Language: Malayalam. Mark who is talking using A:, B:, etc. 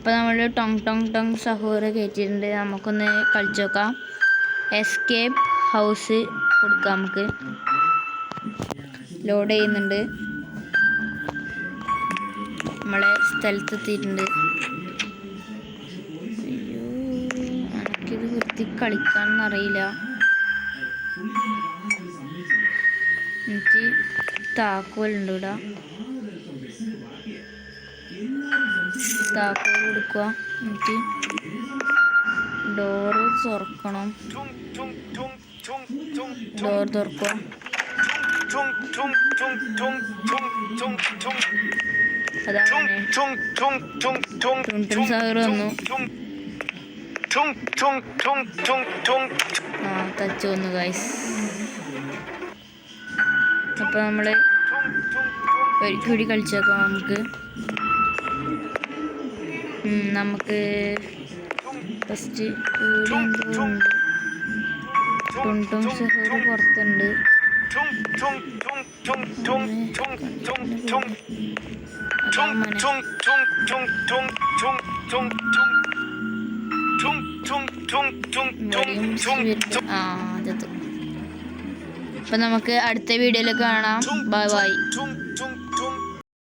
A: അപ്പോൾ നമ്മൾ ടോങ് ടോങ് ടോങ് സഹോറ് കയറ്റിയിട്ടുണ്ട്. നമുക്കൊന്ന് കളിച്ച് നോക്കാം. എസ്കേപ്പ് ഹൗസ് കൊടുക്കാം. നമുക്ക് ലോഡ് ചെയ്യുന്നുണ്ട്. നമ്മളെ സ്ഥലത്തെത്തിയിട്ടുണ്ട്. അയ്യോ, എനിക്കിത് വൃത്തി കളിക്കാനൊന്നറിയില്ല. എനിക്ക് താക്കോലുണ്ട് ഇവിടെ. താക്കോൽ കൊടുക്കുക. എനിക്ക് ഡോറ് തുറക്കണം. ഡോർ തുറക്കുക. അതാണ് ടുൺ സാഗർ വന്നു. തച്ചു വന്നു ഗൈസ്. അപ്പോൾ നമ്മൾ കൂടി കളിച്ചേക്കാം. നമുക്ക് ഫസ്റ്റ് ടുൺ സഹോറ് പുറത്തുണ്ട്. അപ്പൊ നമുക്ക് അടുത്ത വീഡിയോയിൽ കാണാം. Bye bye.